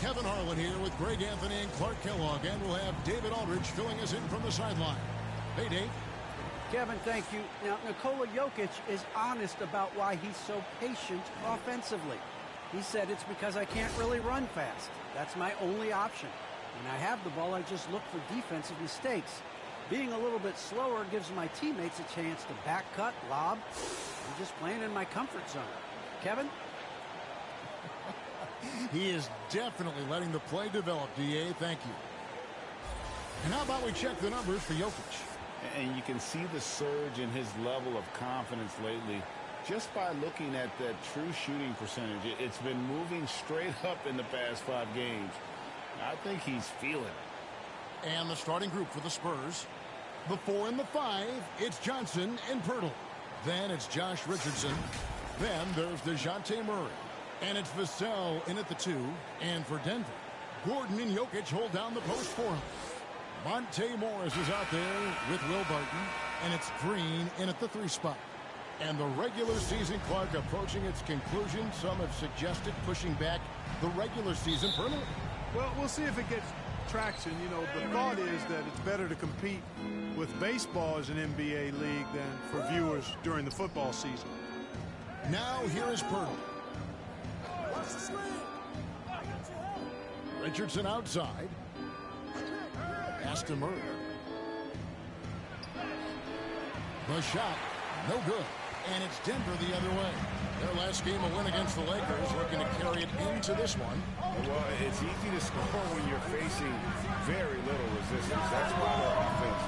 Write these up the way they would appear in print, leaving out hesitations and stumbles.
Kevin Harlan here with Greg Anthony and Clark Kellogg, and we'll have David Aldridge filling us in from the sideline. Hey, Dave. Kevin, thank you. Now, Nikola Jokic is honest about why he's so patient offensively. He said it's because I can't really run fast. That's my only option. When I have the ball, I just look for defensive mistakes. Being a little bit slower gives my teammates a chance to back cut, lob. I'm just playing in my comfort zone. Kevin? He is definitely letting the play develop, D.A. Thank you. And how about we check the numbers for Jokic? And you can see the surge in his level of confidence lately just by looking at that true shooting percentage. It's been moving straight up in the past 5 games. I think he's feeling it. And the starting group for the Spurs. The 4 and the 5, it's Johnson and Pirtle. Then it's Josh Richardson. Then there's DeJounte Murray. And it's Vassell in at the 2. And for Denver, Gordon and Jokic hold down the post for him. Monte Morris is out there with Will Barton. And it's Green in at the 3 spot. And the regular season clock approaching its conclusion. Some have suggested pushing back the regular season permanently. Well, we'll see if it gets traction. You know, the thought is that it's better to compete with baseball as an NBA league than for viewers during the football season. Now here is Pirtle. Richardson outside. Pass to Murray. The shot, no good. And it's Denver the other way. Their last game, a win against the Lakers, looking to carry it into this one. Well, it's easy to score when you're facing very little resistance. That's why their offense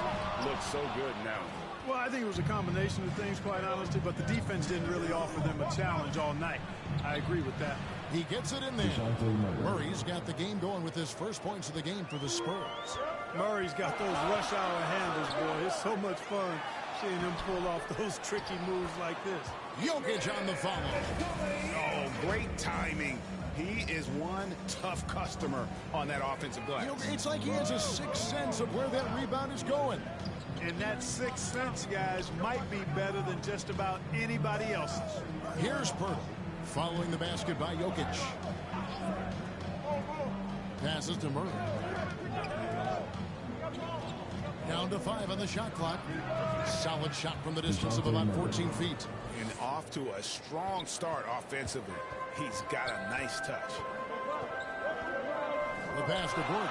looks so good now. Well, I think it was a combination of things, quite honestly, but the defense didn't really offer them a challenge all night. I agree with that. He gets it in there. Murray's got the game going with his first points of the game for the Spurs. Murray's got those rush hour handles, boy. It's so much fun seeing him pull off those tricky moves like this. Jokic on the follow. Oh, great timing. He is one tough customer on that offensive glass. You know, it's like he has a sixth sense of where that rebound is going. And that sixth sense, guys, might be better than just about anybody else's. Here's Pirtle, following the basket by Jokic. Passes to Murray. Down to 5 on the shot clock. Solid shot from the distance of about 14 feet. And off to a strong start offensively. He's got a nice touch. The pass to Gordon.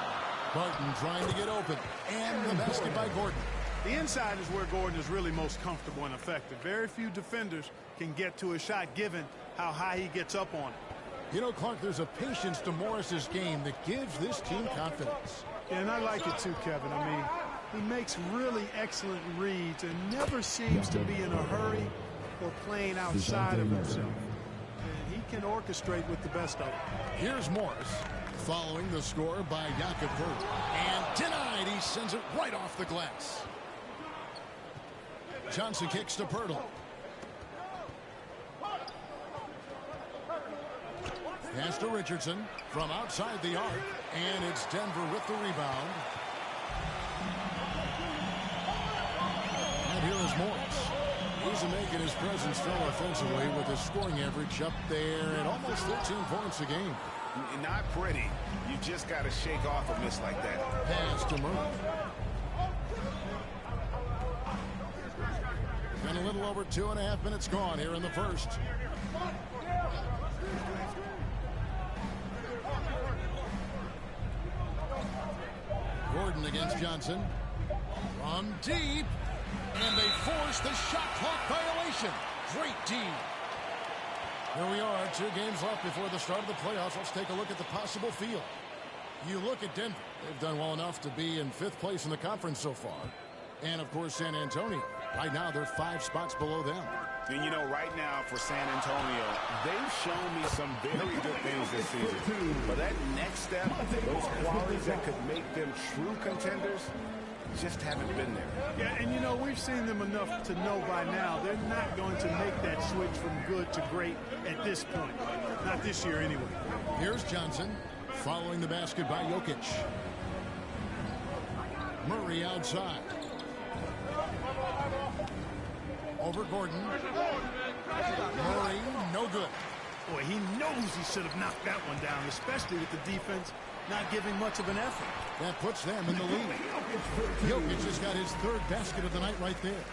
Barton trying to get open. And the basket by Gordon. The inside is where Gordon is really most comfortable and effective. Very few defenders can get to a shot given how high he gets up on it. You know, Clark, there's a patience to Morris's game that gives this team confidence. Yeah, and I like it too, Kevin. I mean, he makes really excellent reads and never seems to be in a hurry or playing outside of himself. And he can orchestrate with the best of them. Here's Morris, following the score by Jakob Poeltl. And denied, he sends it right off the glass. Johnson kicks to Pirtle. Pass to Richardson from outside the arc. And it's Denver with the rebound. And here is Morris. He's making his presence felt offensively with his scoring average up there at almost 13 points a game. Not pretty. You just got to shake off a miss like that. Pass to Murray. And a little over 2.5 minutes gone here in the first. Gordon against Johnson. From deep. And they force the shot clock violation. Great D. Here we are, 2 games left before the start of the playoffs. Let's take a look at the possible field. You look at Denver. They've done well enough to be in 5th place in the conference so far. And, of course, San Antonio. Right now, they're 5 spots below them. And, you know, right now for San Antonio, they've shown me some very good things this season. But that next step, those qualities that could make them true contenders, just haven't been there. Yeah, and, you know, we've seen them enough to know by now they're not going to make that switch from good to great at this point. Not this year, anyway. Here's Johnson, following the basket by Jokic. Murray outside. Over Gordon. Murray, no good. Boy, he knows he should have knocked that one down, especially with the defense not giving much of an effort. That puts them in the lead. Jokic has got his third basket of the night right there.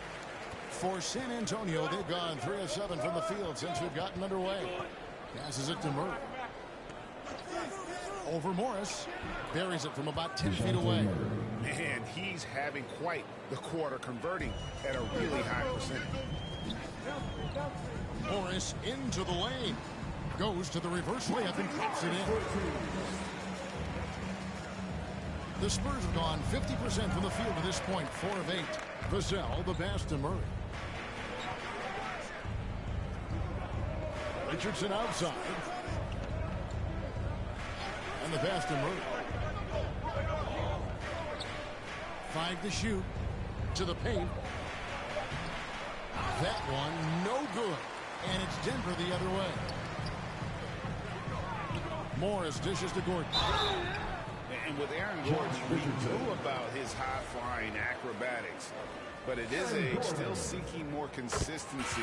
For San Antonio, they've gone 3 of 7 from the field since we've gotten underway. Passes it to Murray. Over Morris. Buries it from about 10 feet away. Man, he's having quite the quarter, converting at a really high percentage. Morris into the lane. Goes to the reverse layup and claps it in. The Spurs have gone 50% from the field to this point, 4 of 8. Vassell, the pass to Murray. Richardson outside. And the pass to Murray. 5 to shoot. To the paint. That one, no good. And it's Denver the other way. Morris dishes to Gordon. And with Aaron Gordon, we knew about his high-flying acrobatics. But at his age, still seeking more consistency.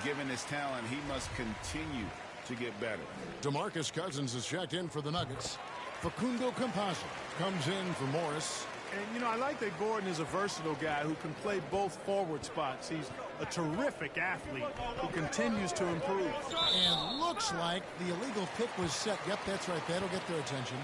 Given his talent, he must continue to get better. DeMarcus Cousins is checked in for the Nuggets. Facundo Campazzo comes in for Morris. And, you know, I like that Gordon is a versatile guy who can play both forward spots. He's a terrific athlete who continues to improve. And looks like the illegal pick was set. Yep, that's right. That'll get their attention.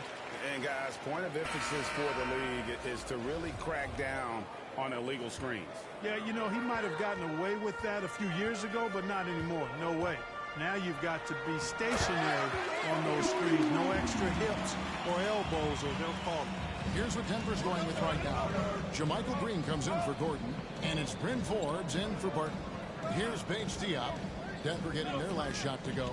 And, guys, point of emphasis for the league is to really crack down on illegal screens. Yeah, you know, he might have gotten away with that a few years ago, but not anymore. No way. Now you've got to be stationary on those screens. No extra hips or elbows, or they'll call it. Here's what Denver's going with right now. JaMychal Green comes in for Gordon, and it's Bryn Forbes in for Barton. Here's Bates Diop. Denver getting their last shot to go.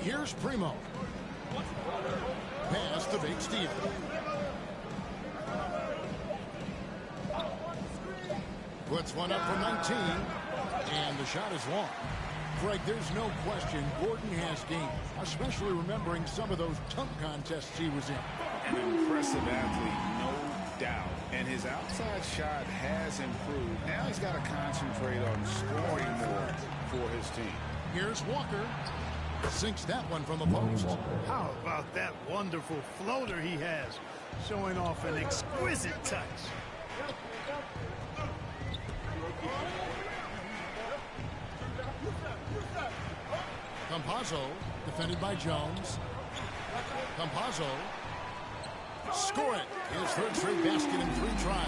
Here's Primo. Pass to Bates Diop. Puts one up from 19, and the shot is long. Greg, there's no question Gordon has game, especially remembering some of those dunk contests he was in. An impressive athlete, no doubt. And his outside shot has improved. Now he's got to concentrate on scoring more for his team. Here's Walker. Sinks that one from the post. How about that wonderful floater he has, showing off an exquisite touch. Campazzo, defended by Jones. Campazzo, score it. His third straight basket in 3 tries.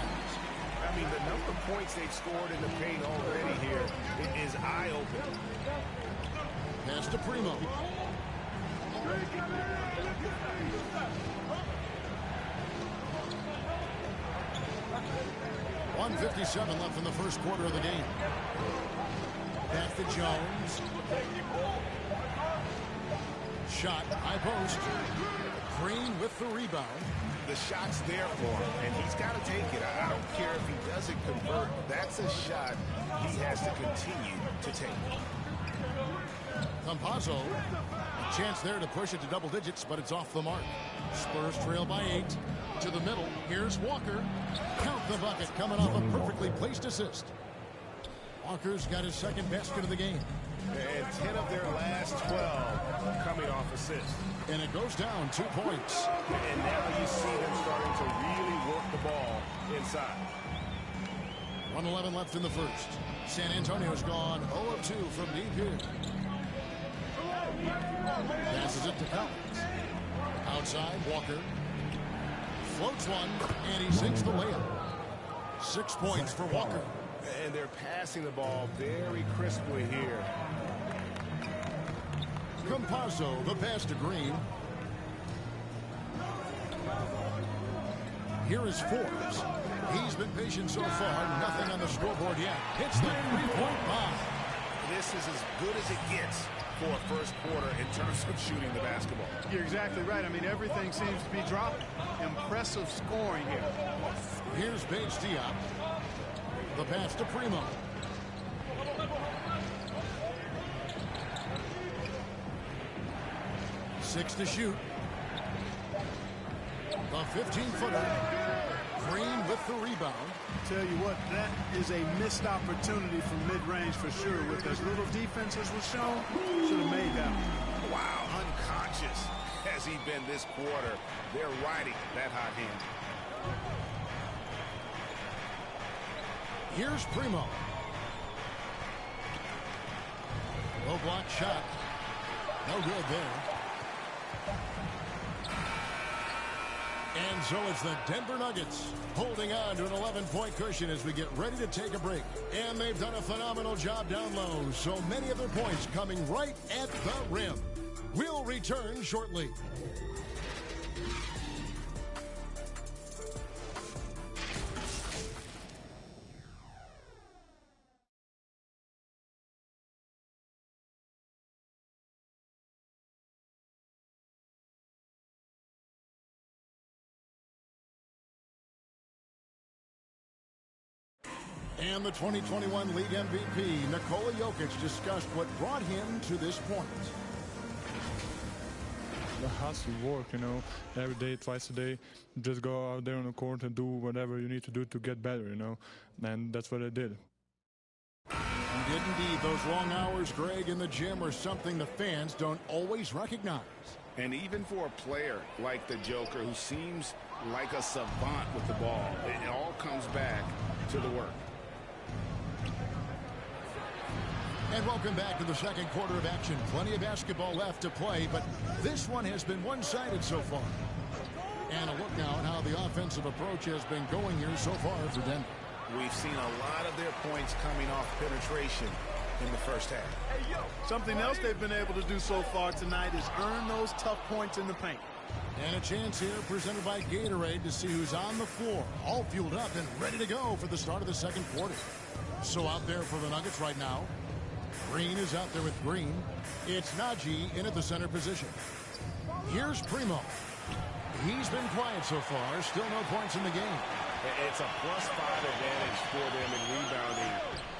I mean, the number of points they've scored in the paint already here is eye-opening. Pass to Primo. .157 left in the first quarter of the game. Back to Jones. Shot, high post. Green with the rebound. The shot's there for him, and he's got to take it. I don't care if he doesn't convert. That's a shot he has to continue to take. Campazzo, a chance there to push it to double digits, but it's off the mark. Spurs trail by 8. To the middle, here's Walker. Count the bucket, coming off a perfectly placed assist. Walker's got his second basket of the game. And 10 of their last 12 coming off assists. And it goes down 2 points. And now you see them starting to really work the ball inside. 1:11 left in the first. San Antonio's gone 0 of 2 from deep here. Passes it to Collins. Outside, Walker. Floats one, and he sinks the layup. 6 points for Walker. And they're passing the ball very crisply here. Campazzo, the pass to Green. Here is Forbes. He's been patient so far. Nothing on the scoreboard yet. Hits the three-point bomb. This is as good as it gets for a first quarter in terms of shooting the basketball. You're exactly right. I mean, everything seems to be dropping. Impressive scoring here. Here's Bates Diop. The pass to Primo. Six to shoot. The 15-footer. Green with the rebound. Tell you what, that is a missed opportunity from mid-range for sure. With as little defense as was shown, should have made that one. Wow, unconscious has he been this quarter. They're riding that hot hand. Here's Primo. Low block shot. No good there. And so it's the Denver Nuggets holding on to an 11-point cushion as we get ready to take a break. And they've done a phenomenal job down low. So many of their points coming right at the rim. We'll return shortly. And the 2021 League MVP, Nikola Jokic, discussed what brought him to this point. It has to work, you know, every day, twice a day. Just go out there on the court and do whatever you need to do to get better, you know, and that's what I did. You did indeed. Those long hours, Greg, in the gym are something the fans don't always recognize. And even for a player like the Joker, who seems like a savant with the ball, it all comes back to the work. And welcome back to the second quarter of action. Plenty of basketball left to play, but this one has been one-sided so far. And a look now at how the offensive approach has been going here so far for Denver. We've seen a lot of their points coming off penetration in the first half. Something else they've been able to do so far tonight is earn those tough points in the paint. And a chance here presented by Gatorade to see who's on the floor, all fueled up and ready to go for the start of the second quarter. So out there for the Nuggets right now, Green is out there with Green. It's Najee in at the center position. Here's Primo. He's been quiet so far. Still no points in the game. It's a +5 advantage for them in rebounding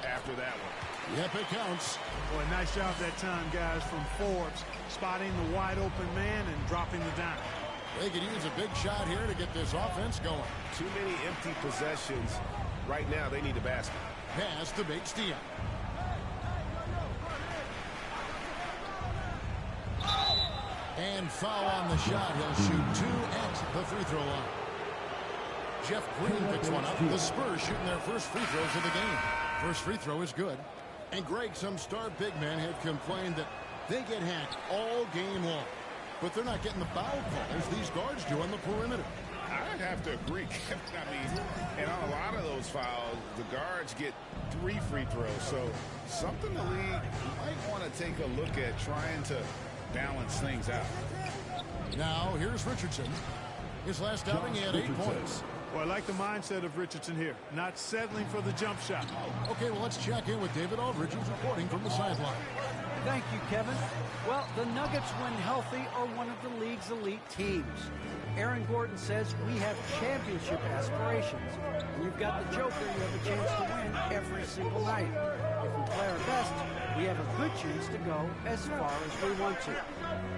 after that one. Yep, it counts. Boy, nice job that time, guys, from Forbes, spotting the wide open man and dropping the dime. They could use a big shot here to get this offense going. Too many empty possessions. Right now, they need a basket. Pass to Bates Diop. And foul on the shot. He'll shoot 2 at the free throw line. Jeff Green picks one up. The Spurs shooting their first free throws of the game. First free throw is good. And Greg, some star big men have complained that they get hacked all game long. But they're not getting the foul calls these guards do on the perimeter. I'd have to agree, Kevin. I mean, and on a lot of those fouls, the guards get 3 free throws. So something the league might want to take a look at, trying to balance things out. Now, here's Richardson. His last outing, he had 8 points. Well, I like the mindset of Richardson here, not settling for the jump shot. Okay, well, let's check in with David Aldridge, who's reporting from the sideline. Thank you, Kevin. Well, the Nuggets, when healthy, are one of the league's elite teams. Aaron Gordon says we have championship aspirations. When you've got the Joker, you have a chance to win every single night. If we play our best, we have a good chance to go as far as we want to.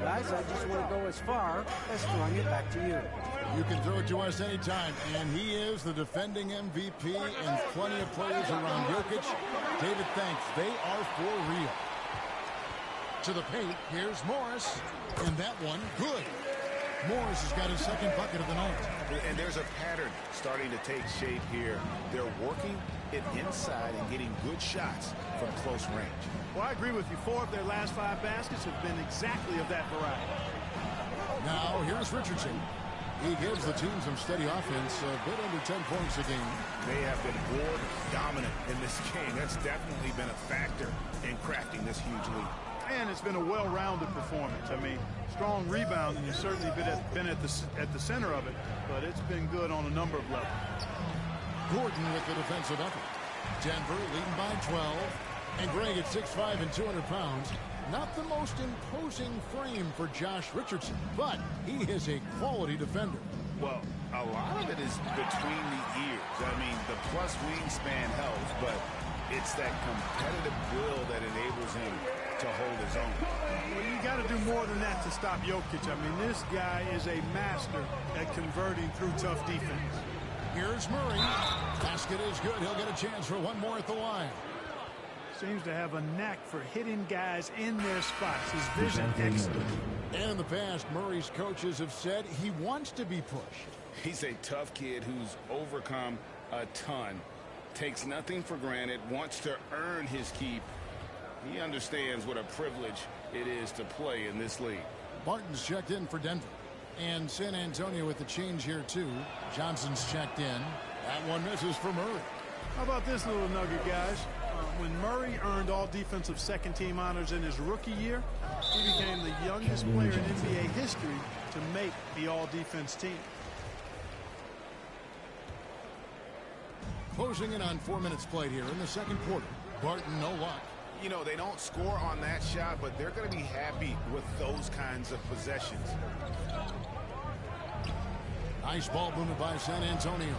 Guys, I just want to go as far as throwing it back to you. You can throw it to us anytime, and he is the defending MVP and plenty of players around Jokic. David, thanks. They are for real. To the paint, here's Morris, and that one, good. Morris has got his second bucket of the night. And there's a pattern starting to take shape here. They're working it inside and getting good shots from close range. Well, I agree with you. 4 of their last 5 baskets have been exactly of that variety. Now, here's Richardson. He gives the team some steady offense, a bit under 10 points a game. They have been board dominant in this game. That's definitely been a factor in crafting this huge lead. And it's been a well-rounded performance. I mean, strong rebounding has certainly been at the center of it, but it's been good on a number of levels. Gordon with the defensive effort. Denver leading by 12. And Greg at 6'5" and 200 pounds. Not the most imposing frame for Josh Richardson, but he is a quality defender. Well, a lot of it is between the ears. I mean, the plus wingspan helps, but it's that competitive will that enables him to hold his own. Well, you got to do more than that to stop Jokic. I mean, this guy is a master at converting through tough defense. Here's Murray. Basket is good. He'll get a chance for one more at the line. Seems to have a knack for hitting guys in their spots. His vision excellent. And in the past, Murray's coaches have said he wants to be pushed. He's a tough kid who's overcome a ton. Takes nothing for granted, wants to earn his keep. He understands what a privilege it is to play in this league. Barton's checked in for Denver. And San Antonio with the change here, too. Johnson's checked in. That one misses for Murray. How about this little nugget, guys? When Murray earned all defensive second-team honors in his rookie year, he became the youngest player in NBA history to make the all-defense team. Closing in on 4 minutes played here in the second quarter. Barton, no luck. You know, they don't score on that shot, but they're going to be happy with those kinds of possessions. Nice ball movement by San Antonio.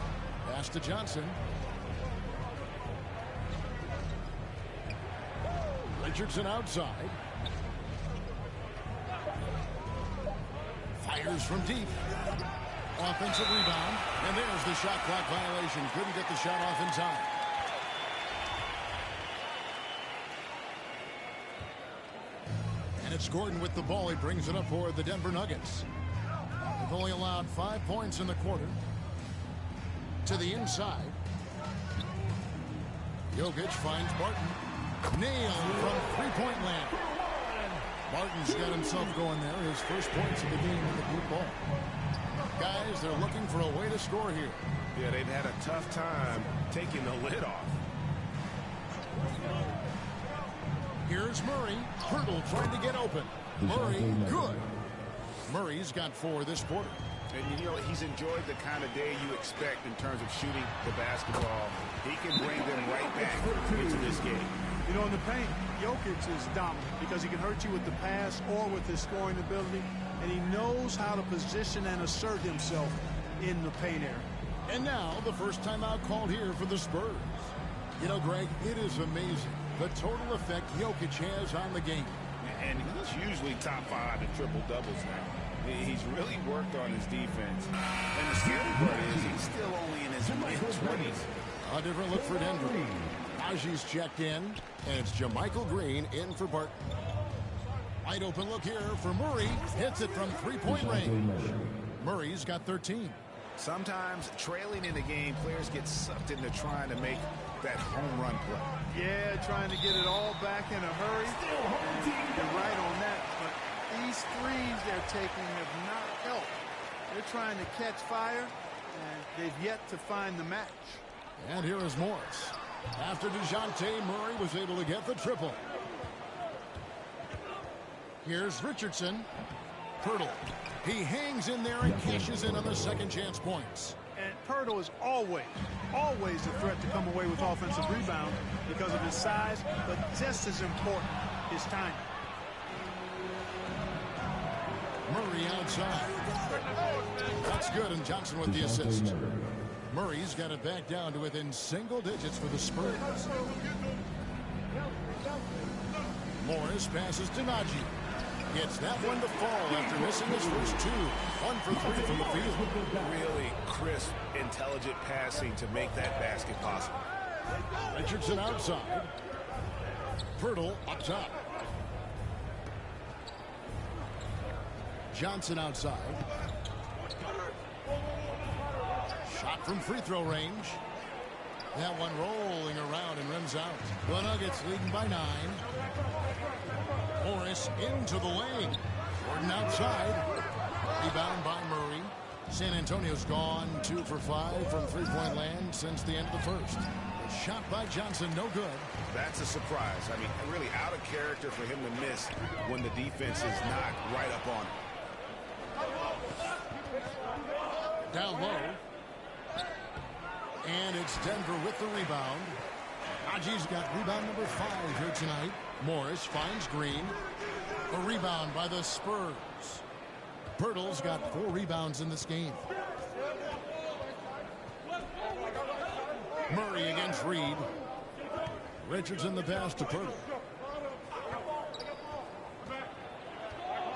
Pass to Johnson. Richardson outside. Fires from deep. Offensive rebound. And there's the shot clock violation. Couldn't get the shot off in time. And it's Gordon with the ball. He brings it up for the Denver Nuggets. They've only allowed 5 points in the quarter. To the inside. Jokic finds Barton. Nailed from three-point land. Barton's got himself going there. His first points of the game with the deep ball. Guys, they're looking for a way to score here. Yeah, they've had a tough time taking the lid off. Here's Murray. Hurdle trying to get open. Murray, good. Murray's got 4 this quarter. And, you know, he's enjoyed the kind of day you expect in terms of shooting the basketball. He can bring them right back into this game. You know, in the paint, Jokic is dominant because he can hurt you with the pass or with his scoring ability, and he knows how to position and assert himself in the paint area. And now the first timeout called here for the Spurs. You know, Greg, it is amazing the total effect Jokic has on the game. And he's usually top 5 in triple-doubles now. He's really worked on his defense. And the scary part is he's still only in his mid-20s. A different look for Denver. Najee's checked in, and it's JaMychal Green in for Barton. Wide open look here for Murray. Hits it from three-point range. Murray's got 13. Sometimes trailing in the game, players get sucked into trying to make that home run play. Yeah, trying to get it all back in a hurry. You're right on that, but these threes they're taking have not helped. They're trying to catch fire, and they've yet to find the match. And here is Morris. After DeJounte Murray was able to get the triple. Here's Richardson. Pirtle. He hangs in there and cashes in on the second chance points. And Pirtle is always a threat to come away with offensive rebound because of his size, but just as important, his timing. Murray outside. That's good, and Johnson with the assist. Murray's got it back down to within single digits for the Spurs. Morris passes to Najee. Gets that one to fall after missing his first 2. 1 for 3 from the field. Really crisp, intelligent passing to make that basket possible. Richardson outside. Pirtle up top. Johnson outside. Shot from free throw range. That one rolling around and rims out. The Nuggets leading by 9. Morris into the lane. Gordon outside. Rebound by Murray. San Antonio's gone 2 for 5 from three-point land since the end of the first. Shot by Johnson, no good. That's a surprise. I mean, really out of character for him to miss when the defense is not right up on him. Down low. And it's Denver with the rebound. Najee's got rebound number 5 here tonight. Morris finds Green. A rebound by the Spurs. Pirtle's got 4 rebounds in this game. Murray against Reed. Richardson the pass to Pirtle.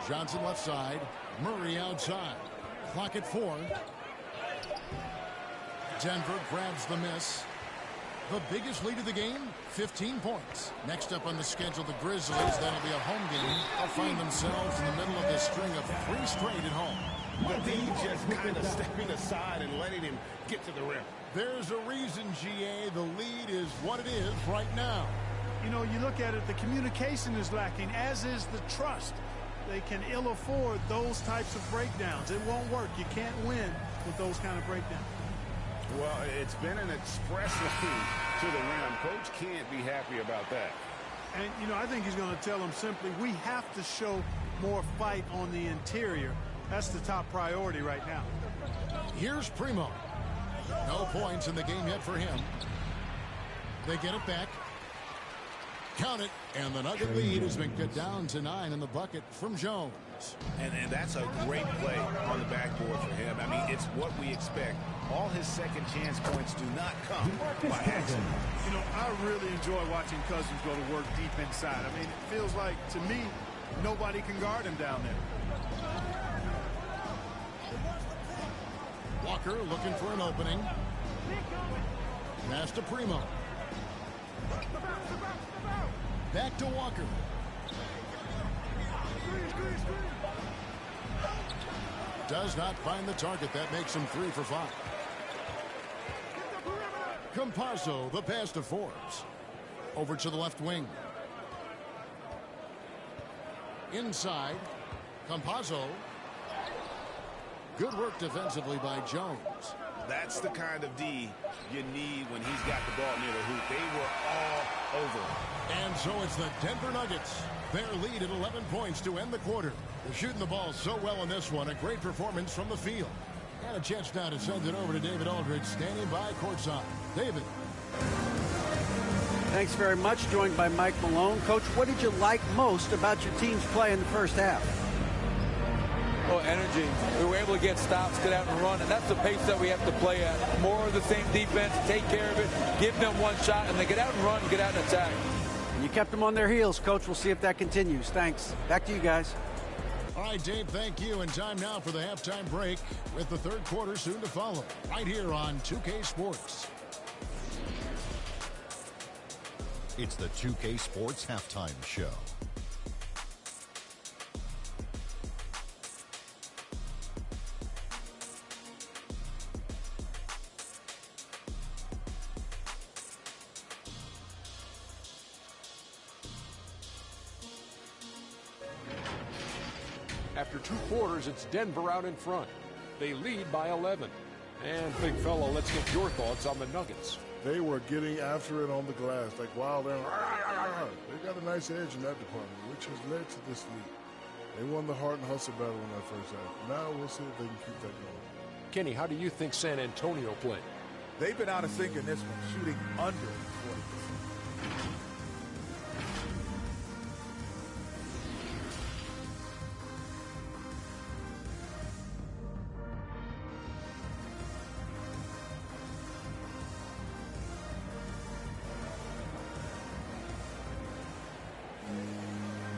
Johnson left side. Murray outside. Clock at 4. Denver grabs the miss. The biggest lead of the game, 15 points. Next up on the schedule, the Grizzlies. That'll be a home game. They'll find themselves in the middle of this string of 3 straight at home. The D just kind of stepping aside and letting him get to the rim. There's a reason, GA. The lead is what it is right now. You know, you look at it, the communication is lacking, as is the trust. They can ill afford those types of breakdowns. It won't work. You can't win with those kind of breakdowns. Well, it's been an express lane to the rim. Coach can't be happy about that. And, you know, I think he's going to tell them simply, we have to show more fight on the interior. That's the top priority right now. Here's Primo. No points in the game yet for him. They get it back. Count it, and the Nugget lead has been cut down to 9 in the bucket from Jones. And that's a great play on the backboard for him. I mean, it's what we expect. All his second chance points do not come by accident. You know, I really enjoy watching Cousins go to work deep inside. I mean, it feels like, to me, nobody can guard him down there. Walker looking for an opening. Pass to Primo. Back to Walker. Does not find the target. That makes him 3 for 5. Campazzo, the pass to Forbes. Over to the left wing. Inside. Campazzo. Good work defensively by Jones. That's the kind of D you need when he's got the ball near the hoop. They were all over him. And so it's the Denver Nuggets. Their lead at 11 points to end the quarter. They're shooting the ball so well in this one. A great performance from the field. And a chance now to send it over to David Aldridge, standing by courtside. David. Thanks very much. Joined by Mike Malone. Coach, what did you like most about your team's play in the first half? Well, energy. We were able to get stops, get out and run, and that's the pace that we have to play at. More of the same defense, take care of it, give them one shot, and then get out and run, get out and attack. You kept them on their heels, Coach. We'll see if that continues. Thanks. Back to you guys. All right, Dave, thank you. And time now for the halftime break with the third quarter soon to follow. Right here on 2K Sports. It's the 2K Sports Halftime Show. After 2 quarters, it's Denver out in front. They lead by 11. And, big fella, let's get your thoughts on the Nuggets. They were getting after it on the glass, like wild. They got a nice edge in that department, which has led to this lead. They won the heart and hustle battle in that first half. Now we'll see if they can keep that going. Kenny, how do you think San Antonio played? They've been out of sync in this one, shooting under 40%.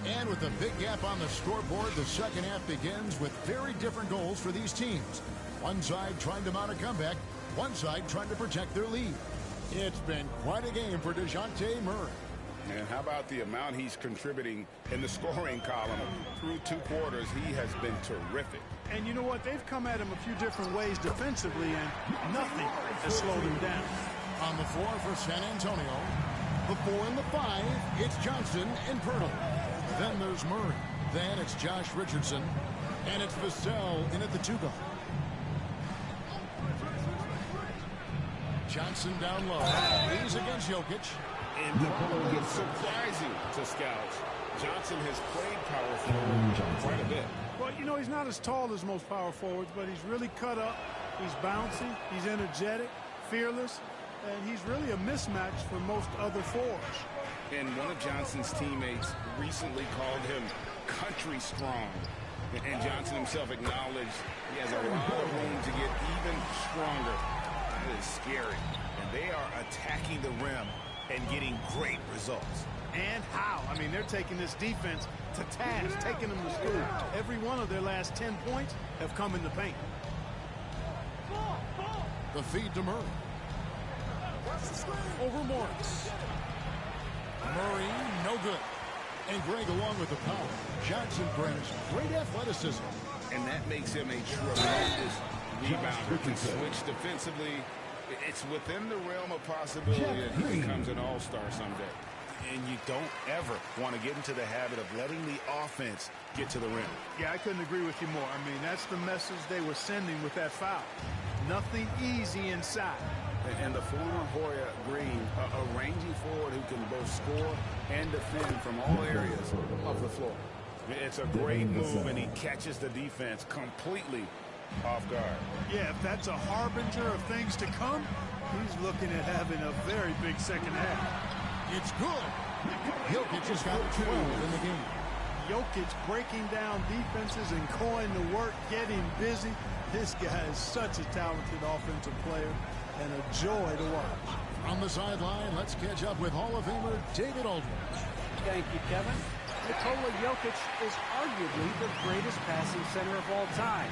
And with a big gap on the scoreboard, the second half begins with very different goals for these teams. One side trying to mount a comeback, one side trying to protect their lead. It's been quite a game for DeJounte Murray. And how about the amount he's contributing in the scoring column? Through 2 quarters, he has been terrific. And you know what? They've come at him a few different ways defensively, and nothing has slowed him down. On the floor for San Antonio, the 4 and the 5, it's Johnson and Pirtle. Then there's Murray. Then it's Josh Richardson. And it's Vassell in at the 2 guard. Johnson down low. He's against Jokic. And it's surprising to scouts. Johnson has played power forward quite a bit. Well, you know, he's not as tall as most power forwards, but he's really cut up. He's bouncy. He's energetic, fearless. And he's really a mismatch for most other fours. And one of Johnson's teammates recently called him country strong. And Johnson himself acknowledged he has a lot of room to get even stronger. That is scary. And they are attacking the rim and getting great results. And how? I mean, they're taking this defense to task, taking them to school. Every one of their last 10 points have come in the paint. The feed to Murray. Over Morris. Murray, no good. And Greg along with the power. Johnson brings great athleticism. And that makes him a tremendous rebounder. Can switch defensively. It's within the realm of possibility that he becomes an all-star someday. And you don't ever want to get into the habit of letting the offense get to the rim. Yeah, I couldn't agree with you more. I mean, that's the message they were sending with that foul. Nothing easy inside. And the former Hoya Green, a rangy forward who can both score and defend from all areas of the floor. It's a great move, and he catches the defense completely off guard. Yeah, if that's a harbinger of things to come, he's looking at having a very big second half. It's good. Jokic has got 12 in the game. Jokic breaking down defenses and going to work, getting busy. This guy is such a talented offensive player and a joy to watch. On the sideline, let's catch up with Hall of Famer David Aldridge. Thank you, Kevin. Nikola Jokic is arguably the greatest passing center of all time.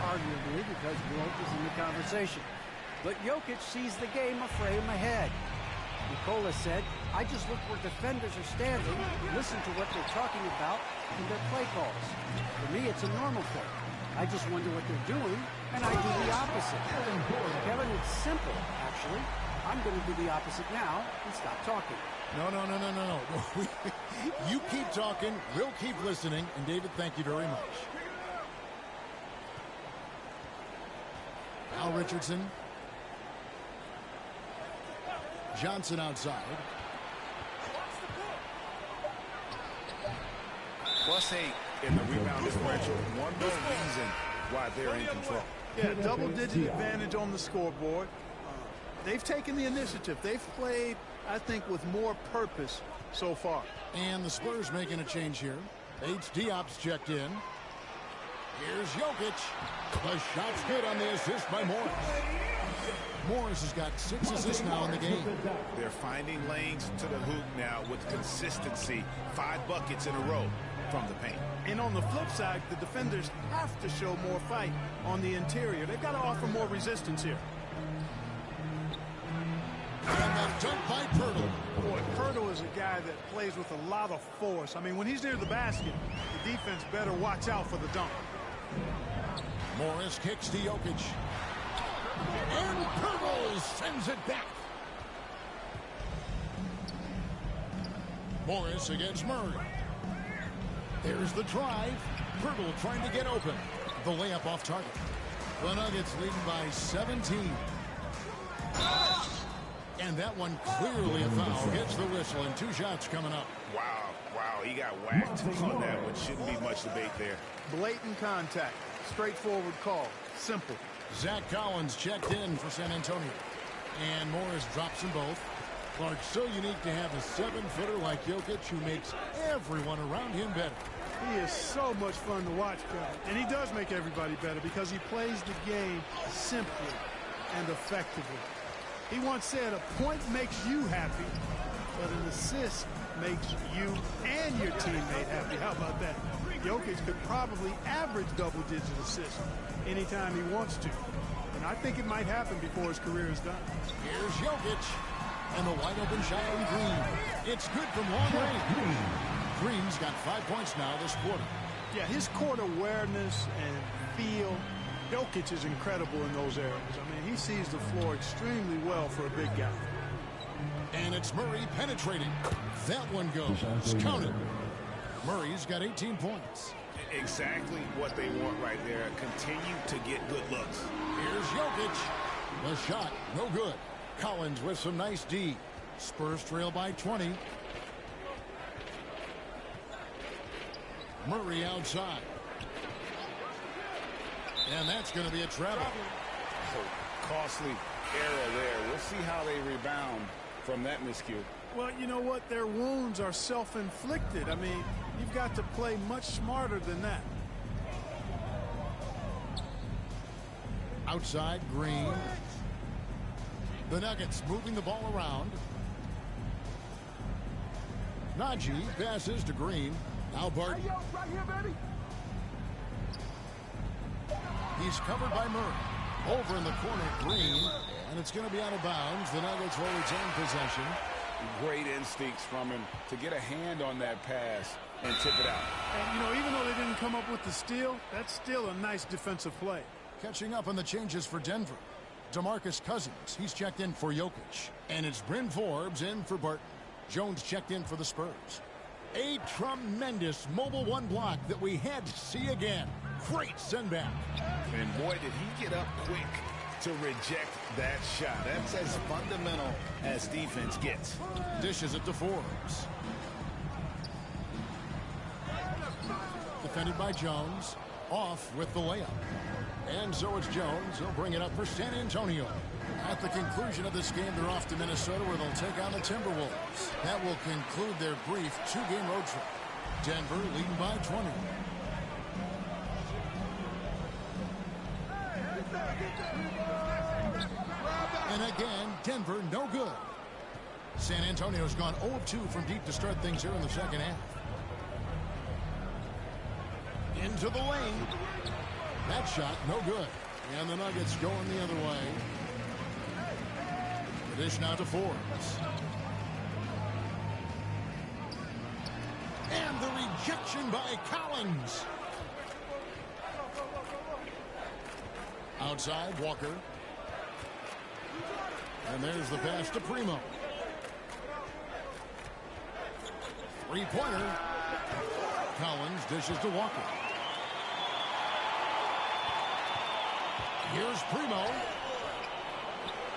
Arguably because Wilt is in the conversation. But Jokic sees the game a frame ahead. Nikola said, I just look where defenders are standing, listen to what they're talking about, and their play calls. For me, it's a normal thing. I just wonder what they're doing, and I do the opposite. Kevin, it's simple, actually. I'm going to do the opposite now and stop talking. No. You keep talking, we'll keep listening, and David, thank you very much. Al Richardson. Johnson outside. +8 in the rebound differential. One more reason why they're in control. Yeah, double-digit advantage on the scoreboard. They've taken the initiative. They've played, I think, with more purpose so far. And the Spurs making a change here. H. Diop's checked in. Here's Jokic. The shot's good on the assist by Morris. Morris has got 6 assists now in the game. They're finding lanes to the hoop now with consistency. 5 buckets in a row from the paint. And on the flip side, the defenders have to show more fight on the interior. They've got to offer more resistance here. And the dunk by Pirtle. Boy, Pirtle is a guy that plays with a lot of force. I mean, when he's near the basket, the defense better watch out for the dunk. Morris kicks to Jokic. And Pirtle sends it back. Morris against Murray. There's the drive. Pirtle trying to get open. The layup off target. The Nuggets leading by 17. And that one clearly a foul. Gets the whistle and 2 shots coming up. Wow, he got whacked on that one. Shouldn't be much debate there. Blatant contact. Straightforward call. Simple. Zach Collins checked in for San Antonio. And Morris drops them both. Clark, so unique to have a 7-footer like Jokic who makes everyone around him better. He is so much fun to watch, Kevin. And he does make everybody better because he plays the game simply and effectively. He once said, a point makes you happy, but an assist makes you and your teammate happy. How about that? Jokic could probably average double-digit assists anytime he wants to. And I think it might happen before his career is done. Here's Jokic. And the wide-open shot on Green. It's good from long range. Green's got 5 points now this quarter. Yeah, his court awareness and feel. Jokic is incredible in those areas. I mean, he sees the floor extremely well for a big guy. And it's Murray penetrating. That one goes. Counted. Murray's got 18 points. Exactly what they want right there. Continue to get good looks. Here's Jokic. The shot, no good. Collins with some nice D. Spurs trail by 20. Murray outside. And that's going to be a travel. Costly error there. We'll see how they rebound from that miscue. Well, you know what? Their wounds are self-inflicted. I mean, you've got to play much smarter than that. Outside, Green. The Nuggets moving the ball around. Najee passes to Green. Now Barton. Hey, yo, right here, baby. He's covered by Murray. Over in the corner, Green. And it's going to be out of bounds. The Nuggets will retain possession. Great instincts from him to get a hand on that pass and tip it out. And, you know, even though they didn't come up with the steal, that's still a nice defensive play. Catching up on the changes for Denver. DeMarcus Cousins, he's checked in for Jokic. And it's Bryn Forbes in for Barton. Jones checked in for the Spurs. A tremendous mobile one block that we had to see again. Great send back. And boy, did he get up quick to reject that shot. That's as fundamental as defense gets. Dishes it to Forbes. Defended by Jones. Off with the layup. And so it's Jones. He'll bring it up for San Antonio. At the conclusion of this game, they're off to Minnesota where they'll take on the Timberwolves. That will conclude their brief two-game road trip. Denver leading by 20. And again, Denver no good. San Antonio's gone 0-2 from deep to start things here in the second half. Into the lane. That shot no good. And the Nuggets going the other way. The dish now to Forbes. And the rejection by Collins. Outside, Walker. And there's the pass to Primo. Three-pointer. Collins dishes to Walker. Here's Primo.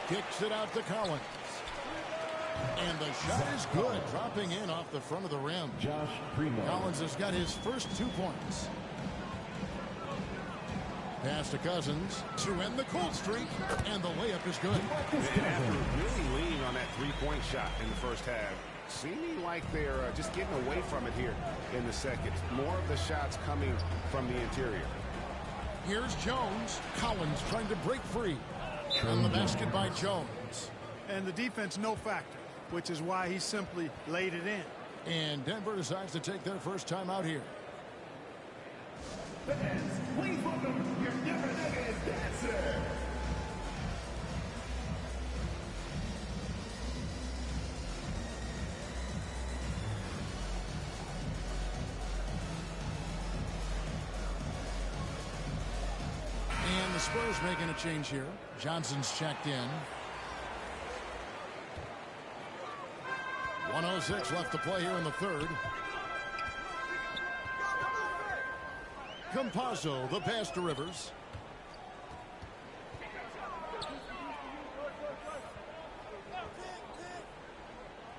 Kicks it out to Collins. And the shot is good. Dropping in off the front of the rim. Josh Primo. Collins has got his first 2 points. Pass to Cousins to end the cold streak. And the layup is good. And after really leaning on that three-point shot in the first half, seeming like they're just getting away from it here in the second. More of the shots coming from the interior. Here's Jones. Collins trying to break free. And the basket by Jones. And the defense no factor, which is why he simply laid it in. And Denver decides to take their first time out here. Fans, please welcome your Denver Nuggets dancer. And the Spurs making a change here. Johnson's checked in. 1:06 left to play here in the third. Campazzo, the pass to Rivers.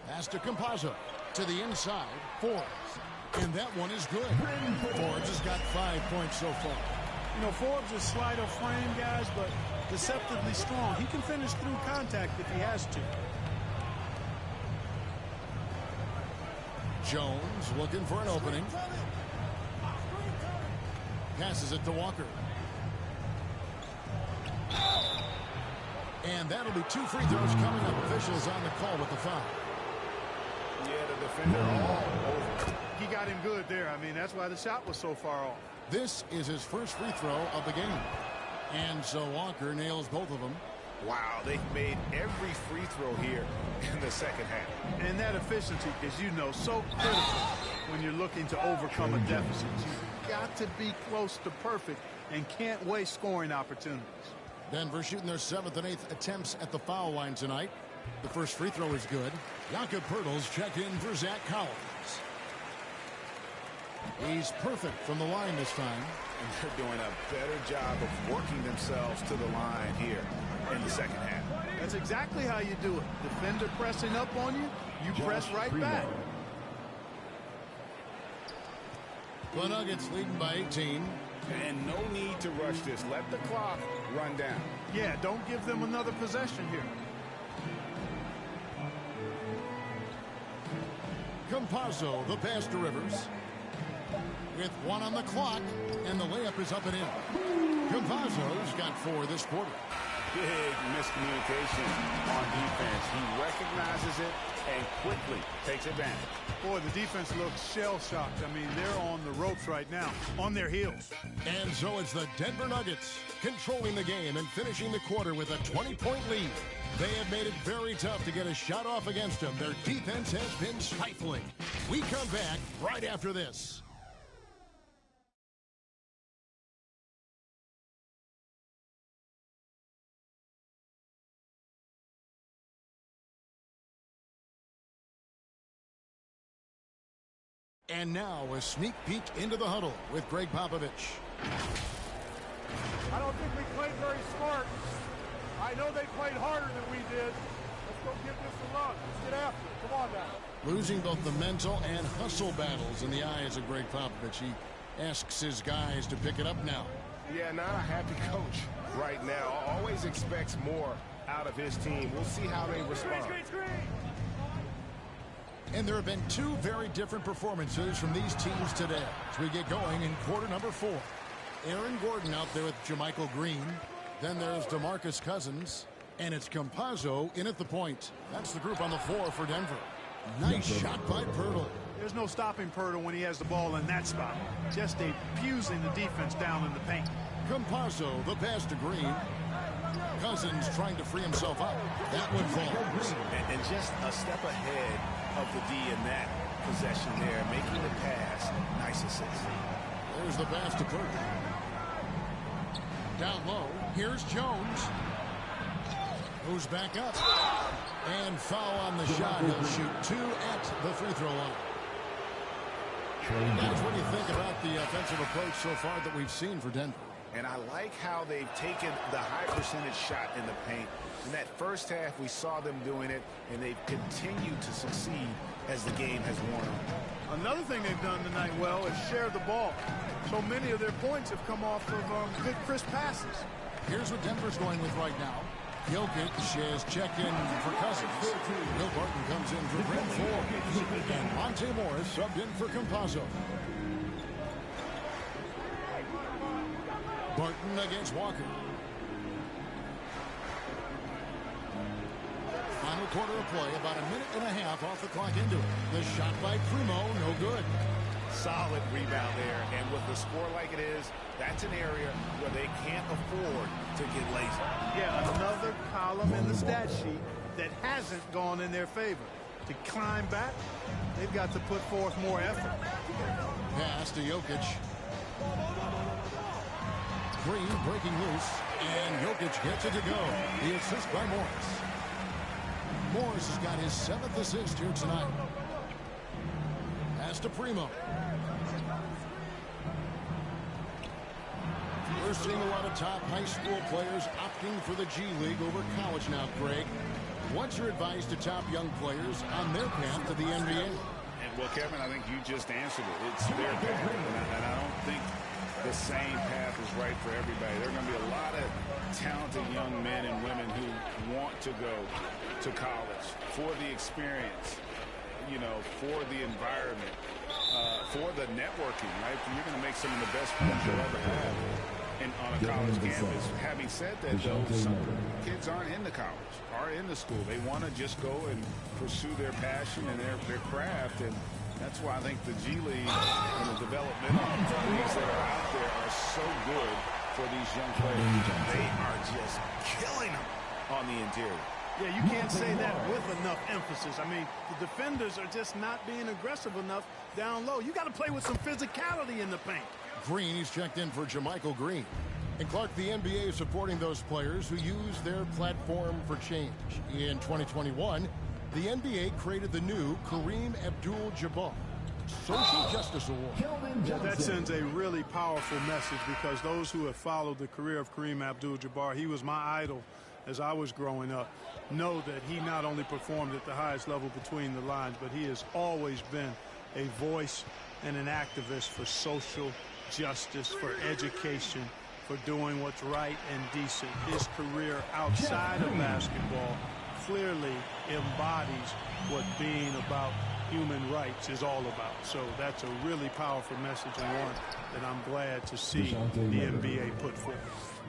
Pass to Campazzo. To the inside. Forbes. And that one is good. Forbes has got 5 points so far. You know, Forbes is slight of frame, guys, but deceptively strong. He can finish through contact if he has to. Jones looking for an opening. Passes it to Walker. And that'll be 2 free throws coming up. Officials on the call with the foul. Yeah, the defender all over. He got him good there. I mean, that's why the shot was so far off. This is his first free throw of the game. And so Walker nails both of them. Wow, they've made every free throw here in the second half. And that efficiency is, you know, so critical when you're looking to overcome a deficit. You've got to be close to perfect and can't waste scoring opportunities. Denver shooting their 7th and 8th attempts at the foul line tonight. The first free throw is good. Jakob Poeltl's checked in for Zach Collins. He's perfect from the line this time. And they're doing a better job of working themselves to the line here in the second half. That's exactly how you do it. Defender pressing up on you, you press right back. The Nuggets leading by 18. And no need to rush this. Let the clock run down. Yeah, don't give them another possession here. Campazzo, the pass to Rivers. With 1 on the clock, and the layup is up and in. Campazzo's got 4 this quarter. Big miscommunication on defense. He recognizes it and quickly takes advantage. Boy, the defense looks shell-shocked. I mean, they're on the ropes right now, on their heels. And so it's the Denver Nuggets controlling the game and finishing the quarter with a 20-point lead. They have made it very tough to get a shot off against them. Their defense has been stifling. We come back right after this. And now a sneak peek into the huddle with Greg Popovich. I don't think we played very smart. I know they played harder than we did. Let's go give this a run. Let's get after it. Come on now. Losing both the mental and hustle battles in the eyes of Greg Popovich. He asks his guys to pick it up now. Yeah, not a happy coach right now. Always expects more out of his team. We'll see how they respond. And there have been two very different performances from these teams today as we get going in quarter number 4. Aaron Gordon out there with Jermichael Green. Then there's DeMarcus Cousins. And it's Campazzo in at the point. That's the group on the floor for Denver. Nice shot by Pirtle. There's no stopping Pirtle when he has the ball in that spot. Just abusing the defense down in the paint. Campazzo, the pass to Green. Cousins trying to free himself up. That one falls. And just a step ahead of the D in that possession there, making the pass. Nice assist. There's the pass to Pirtle. Down low, here's Jones. Goes back up. And foul on the shot. He'll shoot 2 at the free throw line. That's what you think about the offensive approach so far that we've seen for Denver. And I like how they've taken the high percentage shot in the paint. In that first half, we saw them doing it, and they've continued to succeed as the game has worn on. Another thing they've done tonight well is share the ball. So many of their points have come off of good, crisp passes. Here's what Denver's going with right now. Jokic has checked in for Cousins. Will Barton comes in for Brent Forbes. And Monte Morris subbed in for Campazzo. Barton against Walker. Final quarter of play, about a minute and a half off the clock into it. The shot by Primo, no good. Solid rebound there, and with the score like it is, that's an area where they can't afford to get lazy. Yeah, another column in the stat sheet that hasn't gone in their favor. To climb back, they've got to put forth more effort. Pass to Jokic. Green breaking loose, and Jokic gets it to go. The assist by Morris. Morris has got his 7th assist here tonight. Pass to Primo. We're seeing a lot of top high school players opting for the G League over college now, Greg. What's your advice to top young players on their path to the NBA? Well, Kevin, I think you just answered it. It's their path, and I don't think the same path is right for everybody. There are going to be a lot of talented young men and women who want to go to college for the experience, you know, for the environment, for the networking, right? You're going to make some of the best friends you'll ever have on a college campus. Having said that, though, some kids aren't into college, are into school. They want to just go and pursue their passion and their craft, and that's why I think the G League and the developmental leagues that are out there are so good for these young players. They are just killing them on the interior. Yeah, you can't say that with enough emphasis. I mean, the defenders are just not being aggressive enough down low. You got to play with some physicality in the paint. Green, he's checked in for Jermichael Green. And Clark, the NBA is supporting those players who use their platform for change. In 2021, the NBA created the new Kareem Abdul-Jabbar Social Justice Award. That sends a really powerful message because those who have followed the career of Kareem Abdul-Jabbar, he was my idol as I was growing up, know that he not only performed at the highest level between the lines, but he has always been a voice and an activist for social justice, for education, for doing what's right and decent. His career outside of basketball clearly embodies what being about human rights is all about. So that's a really powerful message and one that I'm glad to see the NBA put forth.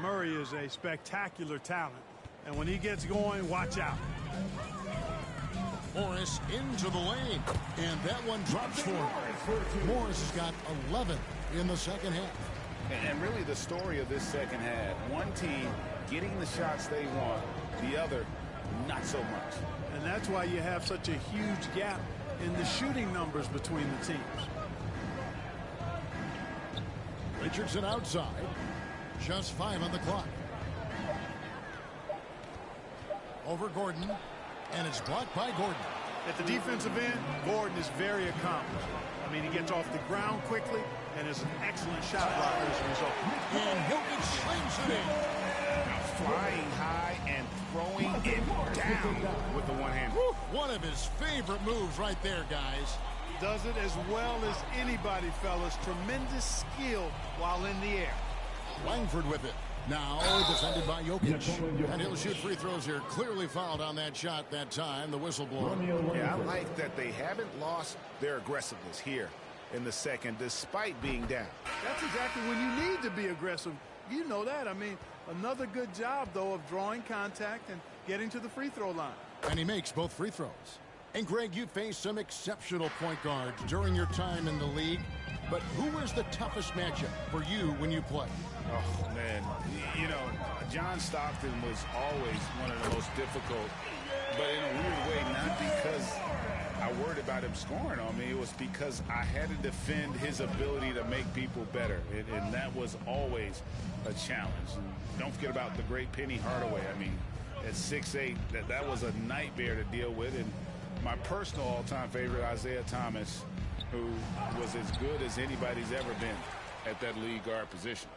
Murray is a spectacular talent, and when he gets going, watch out. Morris into the lane, and that one drops for him. Morris has got 11 in the second half. And really the story of this second half, one team getting the shots they want, the other not so much. And that's why you have such a huge gap in the shooting numbers between the teams. Richardson outside. Just 5 on the clock. Over Gordon. And it's blocked by Gordon. At the defensive end, Gordon is very accomplished. I mean, he gets off the ground quickly and is an excellent shot blocker as a result. And Jokic slings it in. Flying high and throwing it down with the one hand. One of his favorite moves right there, guys. Does it as well as anybody, fellas. Tremendous skill while in the air. Langford with it. Now defended by Jokic. And he'll shoot free throws here. Clearly fouled on that shot that time. The whistle blown. Yeah, I like that they haven't lost their aggressiveness here in the second despite being down. That's exactly when you need to be aggressive. You know that. I mean, another good job, though, of drawing contact and getting to the free throw line. And he makes both free throws. And, Greg, you faced some exceptional point guards during your time in the league. But who was the toughest matchup for you when you played? Oh, man. You know, John Stockton was always one of the most difficult, but in a weird way, not because I worried about him scoring on me. It was because I had to defend his ability to make people better, and that was always a challenge. And don't forget about the great Penny Hardaway. I mean, at 6'8", that was a nightmare to deal with. And my personal all-time favorite, Isaiah Thomas, who was as good as anybody's ever been at that lead guard position.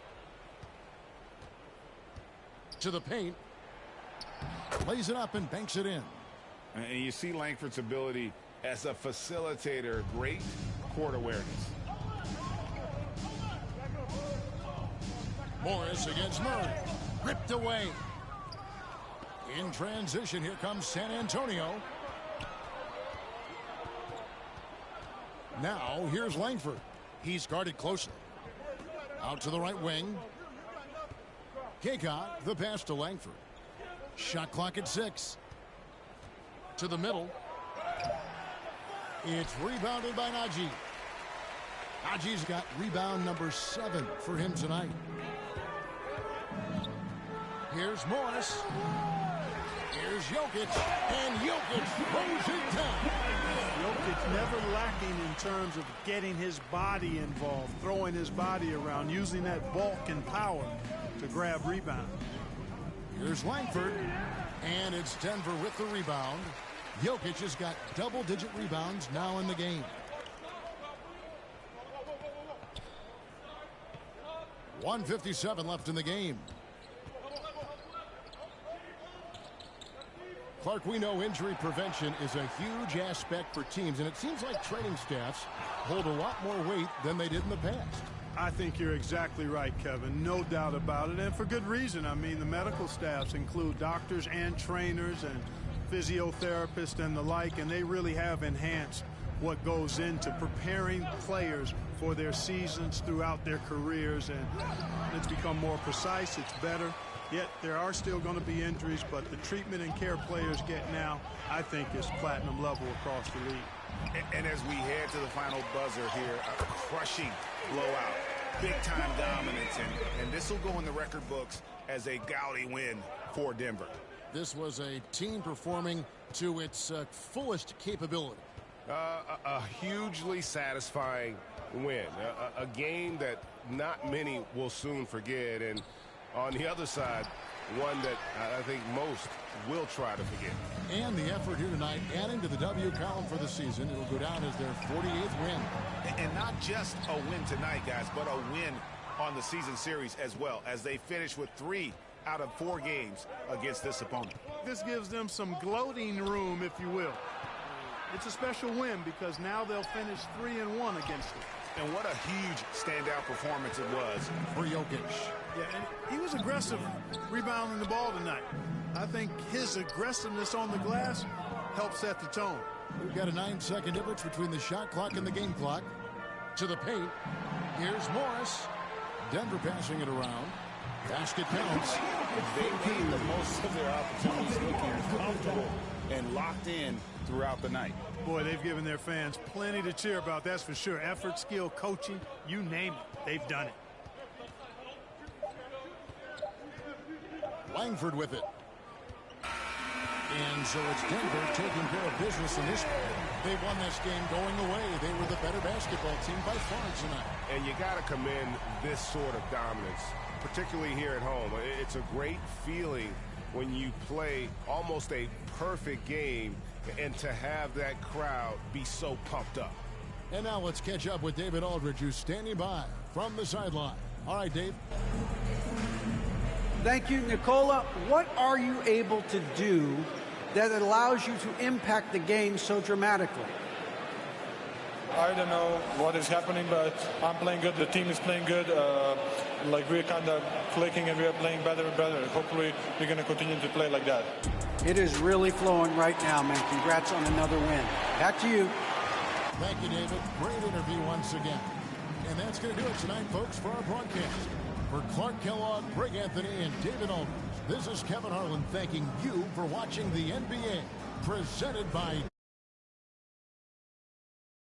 To the paint. Lays it up and banks it in. And you see Langford's ability as a facilitator, great court awareness. Morris against Murray. Ripped away. In transition, here comes San Antonio. Now, here's Langford. He's guarded closely. Out to the right wing. Kaycott, the pass to Langford. Shot clock at 6. To the middle. It's rebounded by Najee. Najee's got rebound number 7 for him tonight. Here's Morris. Here's Jokic. And Jokic throws it down. Jokic never lacking in terms of getting his body involved, throwing his body around, using that bulk and power to grab rebound. Here's Langford. And it's Denver with the rebound. Jokic has got double-digit rebounds now in the game. .157 left in the game. Clark, we know injury prevention is a huge aspect for teams, and it seems like training staffs hold a lot more weight than they did in the past. I think you're exactly right, Kevin. No doubt about it, and for good reason. I mean, the medical staffs include doctors and trainers and physiotherapists and the like, and they really have enhanced what goes into preparing players for their seasons throughout their careers, and it's become more precise. It's better. Yet there are still going to be injuries, but the treatment and care players get now, I think, is platinum level across the league. And as we head to the final buzzer here, a crushing blowout, big-time dominance, and this will go in the record books as a gaudy win for Denver. This was a team performing to its fullest capability. A hugely satisfying win, a game that not many will soon forget, and on the other side, one that I think most will try to forget. And the effort here tonight, adding to the W column for the season, it'll go down as their 48th win. And not just a win tonight, guys, but a win on the season series as well, as they finish with 3 out of 4 games against this opponent. This gives them some gloating room, if you will. It's a special win because now they'll finish 3-1 against it. And what a huge standout performance it was for Jokic. Yeah, and he was aggressive rebounding the ball tonight. I think his aggressiveness on the glass helped set the tone. We've got a 9-second difference between the shot clock and the game clock. To the paint. Here's Morris. Denver passing it around. Basket counts. They made the most of their opportunities looking comfortable and locked in throughout the night. Boy, they've given their fans plenty to cheer about, that's for sure. Effort, skill, coaching, you name it, they've done it. Langford with it. And so it's Denver taking care of business in this one. They won this game going away. They were the better basketball team by far tonight. And you got to commend this sort of dominance, particularly here at home. It's a great feeling when you play almost a perfect game and to have that crowd be so pumped up. And now let's catch up with David Aldridge, who's standing by from the sideline. All right, Dave. Thank you, Nicola. What are you able to do that allows you to impact the game so dramatically? I don't know what is happening, but I'm playing good. The team is playing good. Like we're kind of clicking and we're playing better and better. Hopefully we're going to continue to play like that. It is really flowing right now, man. Congrats on another win. Back to you. Thank you, David. Great interview once again. And that's going to do it tonight, folks, for our broadcast. For Clark Kellogg, Greg Anthony, and David Aldridge, this is Kevin Harlan thanking you for watching the NBA, presented by